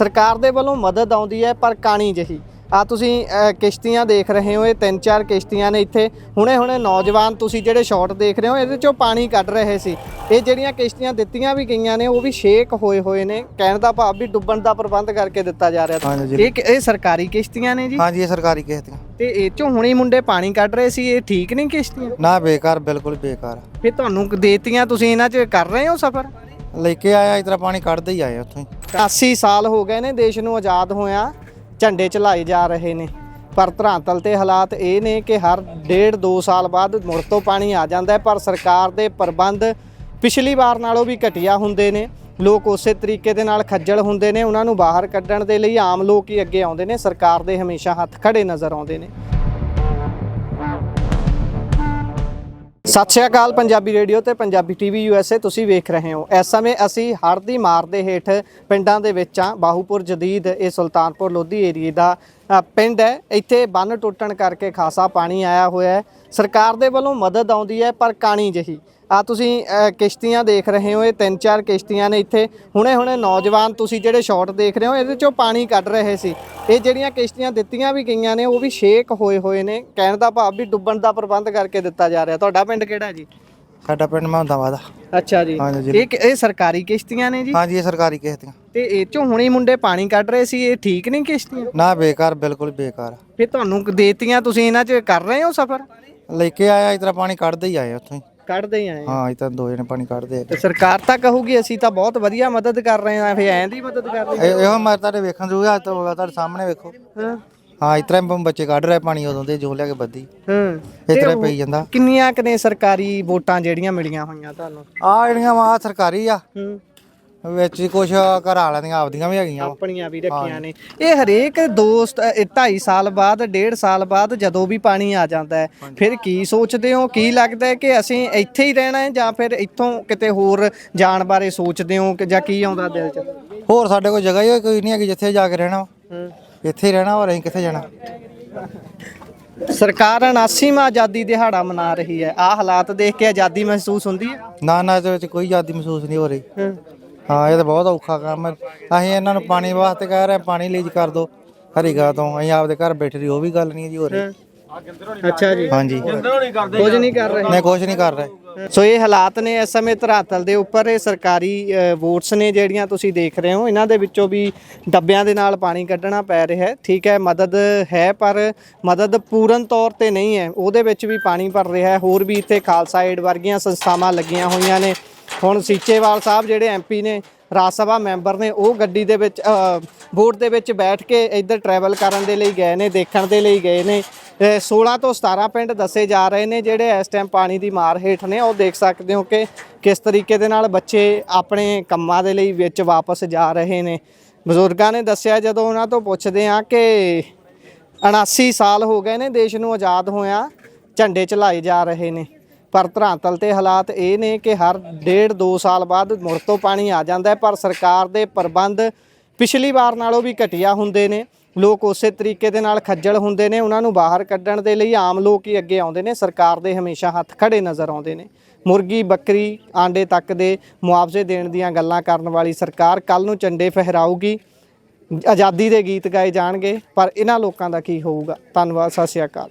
ਸਰਕਾਰ ਦੇ ਵੱਲੋਂ ਮਦਦ ਆਉਂਦੀ ਹੈ ਪਰ ਕਾਣੀ ਜਿਹੀ। ਆ ਤੁਸੀਂ ਕਿਸ਼ਤੀਆਂ ਦੇਖ ਰਹੇ ਹੋ, ਇਹ 3-4 ਕਿਸ਼ਤੀਆਂ ਨੇ ਇੱਥੇ। ਹੁਣੇ ਨੌਜਵਾਨ ਤੁਸੀਂ ਜਿਹੜੇ ਸ਼ਾਟ ਦੇਖ ਰਹੇ ਹੋ ਇਹਦੇ ਚੋਂ ਪਾਣੀ ਕੱਢ ਰਹੇ ਸੀ। ਇਹ ਜਿਹੜੀਆਂ ਕਿਸ਼ਤੀਆਂ ਦਿੱਤੀਆਂ ਵੀ ਗਈਆਂ ਨੇ ਉਹ ਵੀ ਸ਼ੇਕ ਹੋਏ ਨੇ, ਕਹਿਣ ਦਾ ਭਾਵ ਵੀ ਡੁੱਬਣ ਦਾ ਪ੍ਰਬੰਧ ਕਰਕੇ ਦਿੱਤਾ ਜਾ ਰਿਹਾ। ਇਹ ਸਰਕਾਰੀ ਕਿਸ਼ਤੀਆਂ ਨੇ ਜੀ? ਹਾਂਜੀ, ਇਹ ਸਰਕਾਰੀ ਕਿਸ਼ਤੀਆਂ। ਤੇ ਇਹ ਚੋਂ ਹੁਣੇ ਮੁੰਡੇ ਪਾਣੀ ਕੱਢ ਰਹੇ ਸੀ, ਇਹ ਠੀਕ ਨਹੀਂ ਕਿਸ਼ਤੀਆਂ? ਨਾ, ਬੇਕਾਰ, ਬਿਲਕੁਲ ਬੇਕਾਰ। ਫਿਰ ਤੁਹਾਨੂੰ ਦੇਤੀਆਂ, ਤੁਸੀਂ ਇਹਨਾਂ 'ਚ ਕਰ ਰਹੇ ਹੋ ਸਫ਼ਰ? ਲੈ ਕੇ ਆਇਆ ਇਸ ਤਰ੍ਹਾਂ ਪਾਣੀ ਕੱਢਦੇ ਹੀ ਆਏ ਉੱਥੋਂ ਹੀ। 80 ਸਾਲ ਹੋ ਗਏ ਨੇ ਦੇਸ਼ ਨੂੰ ਆਜ਼ਾਦ ਹੋਇਆ, ਝੰਡੇ ਚਲਾਏ ਜਾ ਰਹੇ ਨੇ, ਪਰ ਧਰਾਤਲ ਤੇ ਹਾਲਾਤ ਇਹ ਨੇ ਕਿ ਹਰ 1.5-2 ਸਾਲ ਬਾਅਦ ਮੁੜ ਤੋਂ ਪਾਣੀ ਆ ਜਾਂਦਾ ਹੈ। ਪਰ ਸਰਕਾਰ ਦੇ ਪ੍ਰਬੰਧ ਪਿਛਲੀ ਵਾਰ ਨਾਲੋਂ ਵੀ ਘਟੀਆ ਹੁੰਦੇ ਨੇ। ਲੋਕ ਉਸੇ ਤਰੀਕੇ ਦੇ ਨਾਲ ਖੱਜਲ ਹੁੰਦੇ ਨੇ, ਉਹਨਾਂ ਨੂੰ ਬਾਹਰ ਕੱਢਣ ਦੇ ਲਈ ਆਮ ਲੋਕ ਹੀ ਅੱਗੇ ਆਉਂਦੇ ਨੇ, ਸਰਕਾਰ ਦੇ ਹਮੇਸ਼ਾ ਹੱਥ ਖੜੇ ਨਜ਼ਰ ਆਉਂਦੇ ਨੇ। ਸਤਿ ਸ਼੍ਰੀ ਅਕਾਲ, ਪੰਜਾਬੀ ਰੇਡੀਓ ਤੇ ਪੰਜਾਬੀ ਟੀਵੀ USA ਤੁਸੀਂ ਵੇਖ ਰਹੇ ਹੋ। ਇਸ ਸਮੇਂ ਅਸੀਂ ਹੜ੍ਹ ਦੀ ਮਾਰ ਦੇ ਹੇਠ ਪਿੰਡਾਂ ਦੇ ਵਿੱਚ ਆ। ਬਾਹੂਪੁਰ ਜਦੀਦ ਇਹ ਸੁਲਤਾਨਪੁਰ ਲੋਧੀ ਏਰੀਏ ਦਾ ਪਿੰਡ ਹੈ। ਇੱਥੇ ਬੰਨ ਟੁੱਟਣ ਕਰਕੇ ਖਾਸਾ ਪਾਣੀ ਆਇਆ ਹੋਇਆ ਹੈ। ਸਰਕਾਰ ਦੇ ਵੱਲੋਂ ਮਦਦ ਆਉਂਦੀ ਹੈ ਪਰ ਕਾਣੀ ਜਿਹੀ। ਆ ਤੁਸੀਂ ਕਿਸ਼ਤੀਆਂ ਦੇਖ ਰਹੇ ਹੋ, ਇਹ 3-4 ਕਿਸ਼ਤੀਆਂ ਨੇ ਇੱਥੇ। ਹੁਣੇ ਨੌਜਵਾਨ ਤੁਸੀਂ ਜਿਹੜੇ ਸ਼ਾਟ ਦੇਖ ਰਹੇ ਹੋ ਇਹਦੇ ਚੋਂ ਪਾਣੀ ਕੱਢ ਰਹੇ ਸੀ। ਇਹ ਜਿਹੜੀਆਂ ਕਿਸ਼ਤੀਆਂ ਦਿੱਤੀਆਂ ਵੀ ਗਈਆਂ ਨੇ ਉਹ ਵੀ ਸ਼ੇਕ ਹੋਏ ਨੇ, ਕਹਿਣ ਦਾ ਭਾਵ ਵੀ ਡੁੱਬਣ ਦਾ ਪ੍ਰਬੰਧ ਕਰਕੇ ਦਿੱਤਾ ਜਾ ਰਿਹਾ। ਤੁਹਾਡਾ ਪਿੰਡ ਕਿਹੜਾ ਜੀ? ਸਾਡਾ ਪਿੰਡ ਮਹੰਦਾਬਾਦ। ਅੱਛਾ ਜੀ। ਇਹ ਸਰਕਾਰੀ ਕਿਸ਼ਤੀਆਂ ਨੇ ਜੀ? ਹਾਂਜੀ, ਇਹ ਸਰਕਾਰੀ ਕਿਸ਼ਤੀਆਂ। ਤੇ ਇਹ ਚੋਂ ਹੁਣੇ ਮੁੰਡੇ ਪਾਣੀ ਕੱਢ ਰਹੇ ਸੀ, ਇਹ ਠੀਕ ਨਹੀਂ ਕਿਸ਼ਤੀਆਂ? ਨਾ, ਬੇਕਾਰ, ਬਿਲਕੁਲ ਬੇਕਾਰ। ਫਿਰ ਤੁਹਾਨੂੰ ਦੇਤੀਆਂ, ਤੁਸੀਂ ਇਹਨਾਂ 'ਚ ਕਰ ਰਹੇ ਹੋ ਸਫ਼ਰ? ਲੈ ਕੇ ਆਇਆ ਇਸ ਤਰ੍ਹਾਂ ਪਾਣੀ ਕੱਢਦੇ ਹੀ ਆਏ ਉੱਥੋਂ ਹੀ। ਕੱਢਦੇ ਹੀ ਆਏ? ਹਾਂ, ਇਹ ਤਾਂ 2 ਜਣੇ ਪਾਣੀ ਕੱਢਦੇ ਆ। ਤੇ ਸਰਕਾਰ ਤਾਂ ਕਹੂਗੀ ਅਸੀਂ ਤਾਂ ਬਹੁਤ ਵਧੀਆ ਮਦਦ ਕਰ ਰਹੇ ਹਾਂ, ਫਿਰ ਐਂ ਦੀ ਮਦਦ ਕਰ ਰਹੇ? ਇਹੋ ਮੈਂ ਤੁਹਾਡੇ ਵੇਖਣ ਜੂਗਾ, ਅੱਜ ਤੋਂ ਤੁਹਾਡੇ ਸਾਹਮਣੇ ਵੇਖੋ। ਹਾਂ, ਇਸ ਤਰ੍ਹਾਂ ਬੱਚੇ ਕੱਢ ਰਹੇ ਪਾਣੀ ਉਦੋਂ ਦੇ, ਜੋ ਲਿਆ ਕੇ ਬੱਦੀ ਇਸ ਤਰ੍ਹਾਂ ਪਈ ਜਾਂਦਾ। ਕਿੰਨੀਆਂ ਕੁ ਨੇ ਸਰਕਾਰੀ ਵੋਟਾਂ ਜਿਹੜੀਆਂ ਮਿਲੀਆਂ ਹੋਈਆਂ ਤੁਹਾਨੂੰ? ਆ ਜਿਹੜੀਆਂ ਵਾ ਸਰਕਾਰੀ ਆ, ਵਿੱਚ ਕੁਛ ਘਰ ਵਾਲਿਆਂ ਦੀਆਂ ਆਪਦੀਆਂ ਵੀ ਹੈਗੀਆਂ, ਆਪਣੀਆਂ ਵੀ ਰੱਖੀਆਂ ਨੇ। ਇਹ ਹਰੇਕ 2-2.5 ਸਾਲ ਬਾਅਦ, 1.5 ਸਾਲ ਬਾਅਦ ਜਦੋਂ ਵੀ ਪਾਣੀ ਆ ਜਾਂਦਾ ਹੈ, ਫਿਰ ਕੀ ਸੋਚਦੇ ਹੋ? ਕੀ ਲੱਗਦਾ ਹੈ ਕਿ ਅਸੀਂ ਇੱਥੇ ਹੀ ਰਹਿਣਾ ਹੈ ਜਾਂ ਫਿਰ ਇੱਥੋਂ ਕਿਤੇ ਹੋਰ ਜਾਣ ਬਾਰੇ ਸੋਚਦੇ ਹੋ ਕਿ ਜਾਂ ਕੀ ਆਉਂਦਾ ਦਿਲ 'ਚ? ਹੋਰ ਸਾਡੇ ਕੋਲ ਜਗ੍ਹਾ ਹੀ ਕੋਈ ਨਹੀਂ ਹੈਗੀ ਜਿੱਥੇ ਜਾ ਕੇ ਰਹਿਣਾ। ਇੱਥੇ ਹੀ ਰਹਿਣਾ, ਹੋਰ ਅਸੀਂ ਕਿੱਥੇ ਜਾਣਾ। ਸਰਕਾਰ 79ਵਾਂ ਆਜ਼ਾਦੀ ਦਿਹਾੜਾ ਮਨਾ ਰਹੀ ਹੈ। ਆਹ ਹਾਲਾਤ ਦੇਖ ਕੇ ਆਜ਼ਾਦੀ ਮਹਿਸੂਸ ਹੁੰਦੀ ਹੈ? ਨਾ, ਇਹਦੇ ਵਿੱਚ ਕੋਈ ਆਜ਼ਾਦੀ ਮਹਿਸੂਸ ਨਹੀਂ ਹੋ ਰਹੀ। ਹਾਂ, ਇਹ ਤਾਂ ਬਹੁਤ ਔਖਾ ਕੰਮ ਹੈ। ਅਸੀਂ ਇਹਨਾਂ ਨੂੰ ਪਾਣੀ ਵਾਸਤੇ ਕਹਿ ਰਹੇ, ਪਾਣੀ ਲੀਜ਼ ਕਰ ਦਿਓ ਹਰੀਗਾ ਤੋਂ। ਅਸੀਂ ਆਪਦੇ ਘਰ ਬੈਠੇ ਰਹੀ, ਉਹ ਵੀ ਗੱਲ ਨਹੀਂ ਜੀ ਹੋ ਰਹੀ। ਅੱਛਾ ਜੀ। ਹਾਂਜੀ, ਕੁਝ ਨਹੀਂ ਕਰ ਰਹੇ? ਨਹੀਂ, ਕੁਝ ਨਹੀਂ ਕਰ ਰਹੇ। ਸੋ ਇਹ ਹਾਲਾਤ ਨੇ ਇਸ ਸਮੇਂ ਧਰਾਤਲ ਦੇ ਉੱਪਰ। ਇਹ ਸਰਕਾਰੀ ਵੋਟਸ ਨੇ ਜਿਹੜੀਆਂ ਤੁਸੀਂ ਦੇਖ ਰਹੇ ਹੋ, ਇਹਨਾਂ ਦੇ ਵਿੱਚੋਂ ਵੀ ਡੱਬਿਆਂ ਦੇ ਨਾਲ ਪਾਣੀ ਕੱਢਣਾ ਪੈ ਰਿਹਾ ਹੈ। ਠੀਕ ਹੈ, ਮਦਦ ਹੈ ਪਰ ਮਦਦ ਪੂਰਨ ਤੌਰ ਤੇ ਨਹੀਂ ਹੈ, ਉਹਦੇ ਵਿੱਚ ਵੀ ਪਾਣੀ ਭਰ ਰਿਹਾ ਹੈ। ਹੋਰ ਵੀ ਇੱਥੇ ਖਾਲਸਾ ਏਡ ਵਰਗੀਆਂ ਸੰਸਥਾਵਾਂ ਲੱਗੀਆਂ ਹੋਈਆਂ ਨੇ। ਹੁਣ ਸੀਚੇਵਾਲ ਸਾਹਿਬ ਜਿਹੜੇ MP ਨੇ, ਰਾਜ ਸਭਾ ਮੈਂਬਰ ਨੇ, ਉਹ ਗੱਡੀ ਦੇ ਵਿੱਚ ਵੋਟ ਦੇ ਵਿੱਚ ਬੈਠ ਕੇ ਇੱਧਰ ਟਰੈਵਲ ਕਰਨ ਦੇ ਲਈ ਗਏ ਨੇ, ਦੇਖਣ ਦੇ ਲਈ ਗਏ ਨੇ। 16 ਤੋਂ 17 ਪਿੰਡ ਦੱਸੇ ਜਾ ਰਹੇ ਨੇ ਜਿਹੜੇ ਇਸ ਟਾਈਮ ਪਾਣੀ ਦੀ ਮਾਰ ਹੇਠ ਨੇ। ਉਹ ਦੇਖ ਸਕਦੇ ਹੋ ਕਿ ਕਿਸ ਤਰੀਕੇ ਦੇ ਨਾਲ ਬੱਚੇ ਆਪਣੇ ਕੰਮਾਂ ਦੇ ਲਈ ਵਿੱਚ ਵਾਪਸ ਜਾ ਰਹੇ ਨੇ। ਬਜ਼ੁਰਗਾਂ ਨੇ ਦੱਸਿਆ, ਜਦੋਂ ਉਹਨਾਂ ਤੋਂ ਪੁੱਛਦੇ ਹਾਂ ਕਿ 79 ਸਾਲ ਹੋ ਗਏ ਨੇ ਦੇਸ਼ ਨੂੰ ਆਜ਼ਾਦ ਹੋਇਆ, ਝੰਡੇ ਚਲਾਏ ਜਾ ਰਹੇ ਨੇ, ਪਰ ਧਰਾਤਲ ਤੇ ਹਾਲਾਤ ਇਹ ਨੇ ਕਿ ਹਰ 1.5-2 ਸਾਲ ਬਾਅਦ ਮੁੜ ਤੋਂ ਪਾਣੀ ਆ ਜਾਂਦਾ ਹੈ। ਪਰ ਸਰਕਾਰ ਦੇ ਪ੍ਰਬੰਧ ਪਿਛਲੀ ਵਾਰ ਨਾਲੋਂ ਵੀ ਘਟੀਆ ਹੁੰਦੇ ਨੇ। ਲੋਕ ਉਸੇ ਤਰੀਕੇ ਦੇ ਨਾਲ ਖੱਜਲ ਹੁੰਦੇ ਨੇ, ਉਹਨਾਂ ਨੂੰ ਬਾਹਰ ਕੱਢਣ ਦੇ ਲਈ ਆਮ ਲੋਕ ਹੀ ਅੱਗੇ ਆਉਂਦੇ ਨੇ, ਸਰਕਾਰ ਦੇ ਹਮੇਸ਼ਾ ਹੱਥ ਖੜੇ ਨਜ਼ਰ ਆਉਂਦੇ ਨੇ। ਮੁਰਗੀ, ਬੱਕਰੀ, ਆਂਡੇ ਤੱਕ ਦੇ ਮੁਆਵਜ਼ੇ ਦੇਣ ਦੀਆਂ ਗੱਲਾਂ ਕਰਨ ਵਾਲੀ ਸਰਕਾਰ ਕੱਲ੍ਹ ਨੂੰ ਝੰਡੇ ਫਹਿਰਾਊਗੀ, ਆਜ਼ਾਦੀ ਦੇ ਗੀਤ ਗਾਏ ਜਾਣਗੇ, ਪਰ ਇਹਨਾਂ ਲੋਕਾਂ ਦਾ ਕੀ ਹੋਊਗਾ? ਧੰਨਵਾਦ, ਸਤਿ ਸ਼੍ਰੀ ਅਕਾਲ।